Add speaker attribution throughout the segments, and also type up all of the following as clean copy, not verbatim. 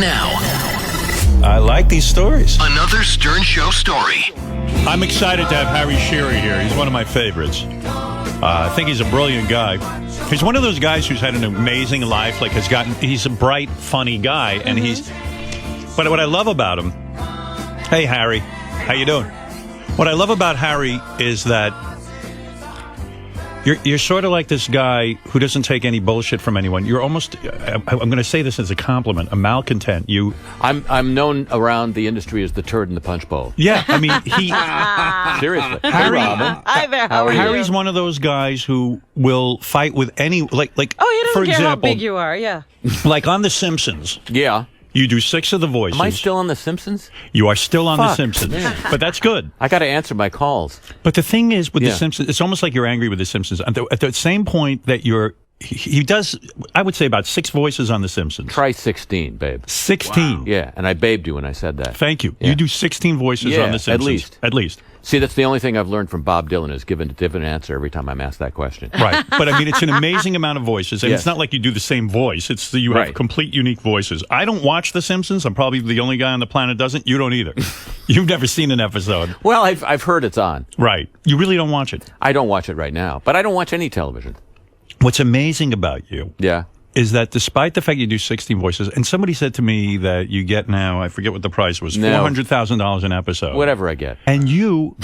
Speaker 1: And now,
Speaker 2: I like these stories.
Speaker 1: another Stern Show story.
Speaker 2: I'm excited to have Harry Shearer here. He's one of my favorites. I think he's a brilliant guy. He's one of those guys who's had an amazing life. He's a bright, funny guy, and But what I love about him, hey Harry, how you doing? What I love about Harry is that you're sort of like this guy who doesn't take any bullshit from anyone. You're almost, I'm going to say this as a compliment, a malcontent.
Speaker 3: I'm known around the industry as the turd in the punch bowl.
Speaker 2: Yeah, I mean,
Speaker 3: Seriously.
Speaker 2: Harry,
Speaker 4: Hi there. How are you?
Speaker 2: Harry's one of those guys who will fight with any, like.
Speaker 4: Oh, he doesn't
Speaker 2: for
Speaker 4: care
Speaker 2: example,
Speaker 4: how big you are. Yeah.
Speaker 2: like on The Simpsons.
Speaker 3: Yeah.
Speaker 2: You do 6 of the voices.
Speaker 3: Am I still on The Simpsons?
Speaker 2: You are still on The
Speaker 3: Fuck.
Speaker 2: Simpsons, but that's good.
Speaker 3: I got to answer my calls.
Speaker 2: But the thing is, with The Simpsons, it's almost like you're angry with The Simpsons. At the same point that he does, I would say, about 6 voices on The Simpsons.
Speaker 3: Try 16, babe.
Speaker 2: 16.
Speaker 3: Wow. Yeah, and I babed you when I said that.
Speaker 2: Thank you.
Speaker 3: Yeah.
Speaker 2: You do 16 voices on The Simpsons.
Speaker 3: At least. See, that's the only thing I've learned from Bob Dylan is give a different answer every time I'm asked that question.
Speaker 2: Right. But I mean, it's an amazing amount of voices. And
Speaker 3: Yes.
Speaker 2: it's not like you do the same voice. It's you have
Speaker 3: Right.
Speaker 2: complete unique voices. I don't watch The Simpsons. I'm probably the only guy on the planet doesn't. You don't either. You've never seen an episode.
Speaker 3: Well, I've heard it's on.
Speaker 2: Right. You really don't watch it.
Speaker 3: I don't watch it right now, but I don't watch any television.
Speaker 2: What's amazing about you
Speaker 3: Yeah.
Speaker 2: is that despite the fact you do 16 voices, and somebody said to me that you get now, I forget what the price was,
Speaker 3: No.
Speaker 2: $400,000 an episode.
Speaker 3: Whatever I get.
Speaker 2: And you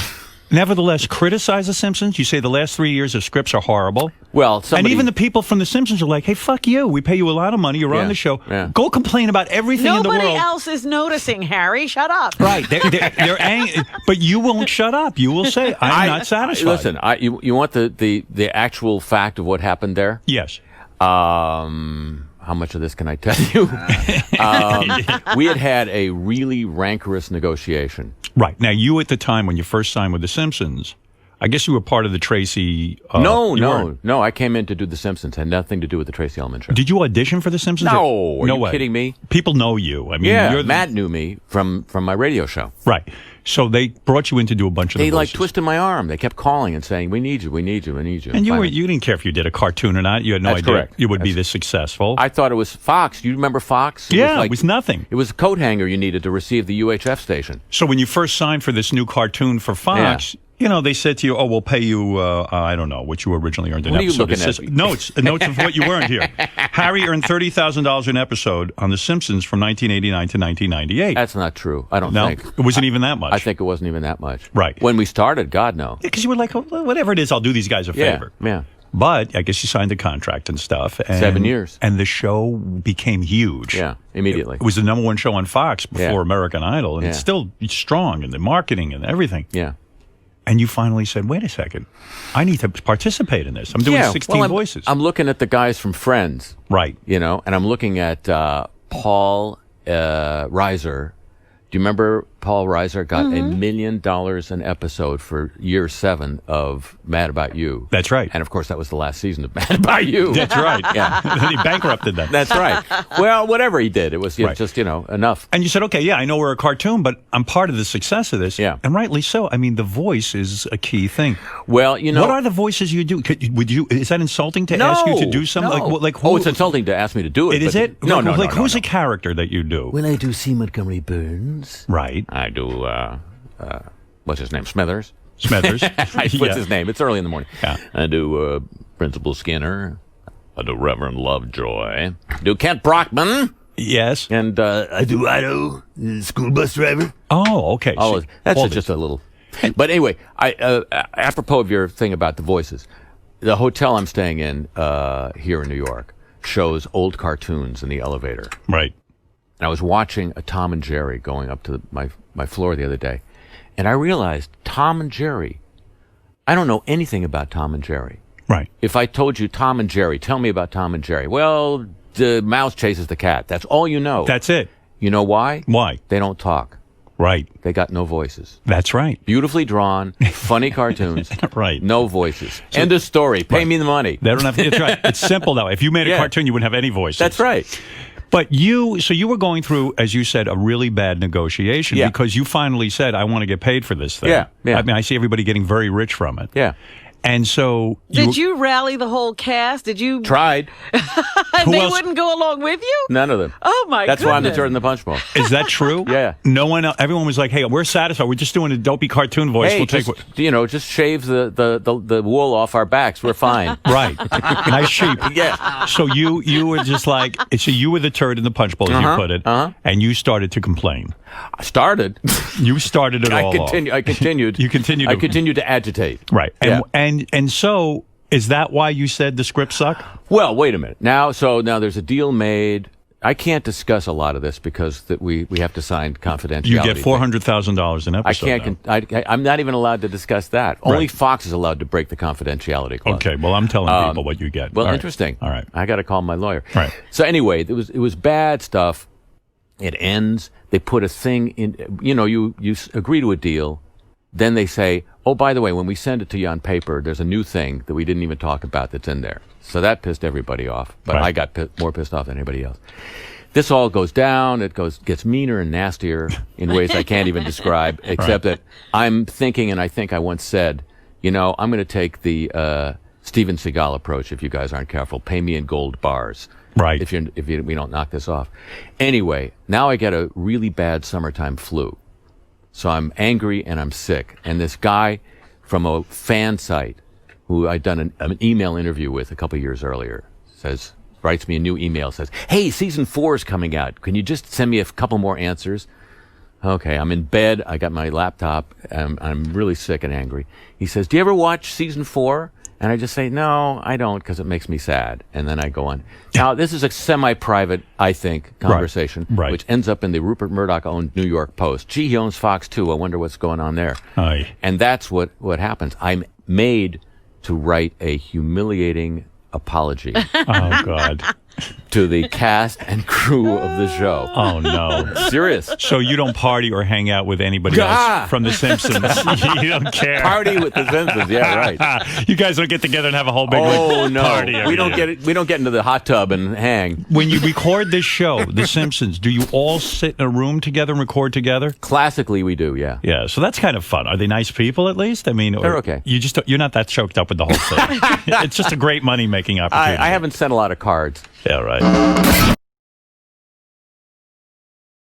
Speaker 2: nevertheless criticize The Simpsons. You say the last 3 years of scripts are horrible.
Speaker 3: Well,
Speaker 2: And even the people from The Simpsons are like, hey, fuck you. We pay you a lot of money. You're on
Speaker 3: Yeah,
Speaker 2: the show.
Speaker 3: yeah.
Speaker 2: Go complain about everything in the world.
Speaker 4: Nobody else is noticing, Harry. Shut up.
Speaker 2: Right. They're angry. But you won't shut up. You will say, I'm not satisfied.
Speaker 3: Listen, you want the actual fact of what happened there?
Speaker 2: Yes.
Speaker 3: How much of this can I tell you? We had a really rancorous negotiation.
Speaker 2: Right. Now, you at the time when you first signed with The Simpsons, I guess you were part of the Tracy...
Speaker 3: No. I came in to do The Simpsons. Had nothing to do with the Tracy Ullman Show.
Speaker 2: Did you audition for The Simpsons?
Speaker 3: No. Are
Speaker 2: No
Speaker 3: you
Speaker 2: way.
Speaker 3: kidding me?
Speaker 2: People know you. I mean,
Speaker 3: Yeah,
Speaker 2: you're
Speaker 3: Matt knew me from my radio show.
Speaker 2: Right. So they brought you in to do a bunch of
Speaker 3: They
Speaker 2: the voices.
Speaker 3: twisted my arm. They kept calling and saying, "We need you, we need you, we need you."
Speaker 2: And
Speaker 3: Finally,
Speaker 2: you didn't care if you did a cartoon or not. You had no
Speaker 3: That's
Speaker 2: idea
Speaker 3: correct.
Speaker 2: you would be this successful.
Speaker 3: I thought it was Fox. Do you remember Fox?
Speaker 2: It was nothing.
Speaker 3: It was a coat hanger you needed to receive the UHF station.
Speaker 2: So when you first signed for this new cartoon for Fox, they said to you, "Oh, we'll pay you." I don't know what you originally earned an
Speaker 3: What are you
Speaker 2: episode.
Speaker 3: looking
Speaker 2: It says
Speaker 3: at?
Speaker 2: notes of what you earned here. Harry earned $30,000 an episode on The Simpsons from 1989 to 1998.
Speaker 3: That's not true. I don't
Speaker 2: No,
Speaker 3: think.
Speaker 2: it wasn't even that much.
Speaker 3: I think it wasn't even that much.
Speaker 2: Right.
Speaker 3: When we started, God no.
Speaker 2: because you were like, oh, whatever it is, I'll do these guys a favor.
Speaker 3: Yeah.
Speaker 2: But I guess you signed a contract and stuff. And,
Speaker 3: 7 years.
Speaker 2: And the show became huge.
Speaker 3: Yeah, immediately.
Speaker 2: It was the #1 show on Fox before
Speaker 3: Yeah.
Speaker 2: American Idol, and it's
Speaker 3: Yeah.
Speaker 2: still strong in the marketing and everything.
Speaker 3: Yeah.
Speaker 2: And you finally said, wait a second, I need to participate in this. I'm doing 16 voices.
Speaker 3: I'm looking at the guys from Friends,
Speaker 2: right.
Speaker 3: and I'm looking at Paul Reiser. Do you remember Paul Reiser got $1 million an episode for year 7 of Mad About You?
Speaker 2: That's right.
Speaker 3: And of course, that was the last season of Mad About You.
Speaker 2: That's right.
Speaker 3: Yeah.
Speaker 2: He bankrupted that.
Speaker 3: That's right. Well, whatever he did, it was
Speaker 2: Right.
Speaker 3: just, enough.
Speaker 2: And you said, okay, I know we're a cartoon, but I'm part of the success of this.
Speaker 3: Yeah.
Speaker 2: And rightly so. I mean, the voice is a key thing.
Speaker 3: Well,
Speaker 2: What are the voices you do? Is that insulting to ask you to do something?
Speaker 3: No.
Speaker 2: Like who,
Speaker 3: It's insulting to ask me to do it.
Speaker 2: Is
Speaker 3: but-
Speaker 2: it?
Speaker 3: No, no,
Speaker 2: Like,
Speaker 3: no,
Speaker 2: who's
Speaker 3: no.
Speaker 2: a character that you do?
Speaker 3: Well, I do C. Montgomery Burns.
Speaker 2: Right.
Speaker 3: I do, what's his name? Smithers.
Speaker 2: Smithers.
Speaker 3: What's his name? It's early in the morning.
Speaker 2: Yeah.
Speaker 3: I do Principal Skinner. I do Reverend Lovejoy. I do Kent Brockman.
Speaker 2: Yes.
Speaker 3: And I do Ido, the school bus driver.
Speaker 2: Oh, okay.
Speaker 3: Oh,
Speaker 2: So-
Speaker 3: that's
Speaker 2: all
Speaker 3: just a little. But anyway, apropos of your thing about the voices, the hotel I'm staying in here in New York shows old cartoons in the elevator.
Speaker 2: Right.
Speaker 3: And I was watching a Tom and Jerry going up to my floor the other day, and I realized Tom and Jerry, I don't know anything about Tom and Jerry.
Speaker 2: Right.
Speaker 3: If I told you Tom and Jerry, tell me about Tom and Jerry. Well, the mouse chases the cat. That's all you know.
Speaker 2: That's it.
Speaker 3: You know why?
Speaker 2: Why?
Speaker 3: They don't talk.
Speaker 2: Right.
Speaker 3: They got no voices.
Speaker 2: That's right.
Speaker 3: Beautifully drawn, funny cartoons.
Speaker 2: Right.
Speaker 3: No voices. End of story. Pay me the money.
Speaker 2: They don't have. It's right. It's simple that way. If you made a
Speaker 3: Yeah.
Speaker 2: cartoon, you wouldn't have any voices.
Speaker 3: That's right.
Speaker 2: But you were going through, as you said, a really bad negotiation
Speaker 3: Yeah.
Speaker 2: because you finally said, "I want to get paid for this thing."
Speaker 3: Yeah, yeah.
Speaker 2: I mean, I see everybody getting very rich from it.
Speaker 3: Yeah.
Speaker 2: And so
Speaker 4: Did you rally the whole cast? Did you?
Speaker 3: Tried.
Speaker 4: And they
Speaker 2: else?
Speaker 4: wouldn't go along with you?
Speaker 3: None of them.
Speaker 4: Oh, my
Speaker 3: That's why I'm the
Speaker 4: goodness.
Speaker 3: turd in the punch bowl.
Speaker 2: Is that true?
Speaker 3: Yeah.
Speaker 2: No one. Everyone was like, "Hey, we're satisfied. We're just doing a dopey cartoon voice.
Speaker 3: Hey,
Speaker 2: we'll take
Speaker 3: just,
Speaker 2: what."
Speaker 3: just shave the wool off our backs. We're fine.
Speaker 2: Right. Nice sheep.
Speaker 3: Yeah.
Speaker 2: So you were just like, so you were the turd in the punch bowl, as you put it, and you started to complain.
Speaker 3: I started.
Speaker 2: You started it all off.
Speaker 3: I continued.
Speaker 2: You continued.
Speaker 3: I continued to agitate.
Speaker 2: Right.
Speaker 3: Yeah.
Speaker 2: And so is that why you said the scripts suck?
Speaker 3: Well, wait a minute. Now there's a deal made. I can't discuss a lot of this because we have to sign confidentiality.
Speaker 2: You get $400,000 an episode.
Speaker 3: I can't. I'm not even allowed to discuss that. Only
Speaker 2: Right.
Speaker 3: Fox is allowed to break the confidentiality clause.
Speaker 2: Okay. Well, I'm telling people what you get.
Speaker 3: Well,
Speaker 2: All right.
Speaker 3: interesting.
Speaker 2: All right.
Speaker 3: I got to call my lawyer.
Speaker 2: Right.
Speaker 3: So anyway, it was bad stuff. It ends. They put a thing in. You agree to a deal, then they say, "Oh, by the way, when we send it to you on paper, there's a new thing that we didn't even talk about that's in there." So that pissed everybody off. But
Speaker 2: Right.
Speaker 3: I got more pissed off than anybody else. This all goes down. It gets meaner and nastier in ways I can't even describe. Except that I'm thinking, and I think I once said, I'm going to take the Steven Seagal approach. If you guys aren't careful, pay me in gold bars.
Speaker 2: Right.
Speaker 3: If we don't knock this off. Anyway, now I get a really bad summertime flu. So I'm angry and I'm sick. And this guy from a fan site who I'd done an email interview with a couple of years earlier writes me a new email, says, "Hey, season 4 is coming out. Can you just send me a couple more answers?" Okay, I'm in bed. I got my laptop. I'm really sick and angry. He says, "Do you ever watch season 4? And I just say, "No, I don't, because it makes me sad." And then I go on. Now, this is a semi-private, I think, conversation,
Speaker 2: Right.
Speaker 3: which ends up in the Rupert Murdoch-owned New York Post. Gee, he owns Fox, too. I wonder what's going on there.
Speaker 2: Aye.
Speaker 3: And that's what happens. I'm made to write a humiliating apology
Speaker 2: Oh, God.
Speaker 3: to the cast and crew of the show.
Speaker 2: Oh, no.
Speaker 3: Serious.
Speaker 2: So you don't party or hang out with anybody
Speaker 3: Ah!
Speaker 2: else from The Simpsons? You don't care.
Speaker 3: Party with the Simpsons. Yeah, right.
Speaker 2: You guys don't get together and have a whole big
Speaker 3: Oh no,
Speaker 2: party. every
Speaker 3: we don't
Speaker 2: year.
Speaker 3: We don't get into the hot tub and hang.
Speaker 2: When you record this show, The Simpsons, do you all sit in a room together and record together?
Speaker 3: Classically, we do. Yeah.
Speaker 2: Yeah, so that's kind of fun. Are they nice people at least? I mean,
Speaker 3: They're okay.
Speaker 2: You're not that choked up with the whole thing. It's just a great money making opportunity.
Speaker 3: I haven't sent a lot of cards.
Speaker 2: Yeah, right.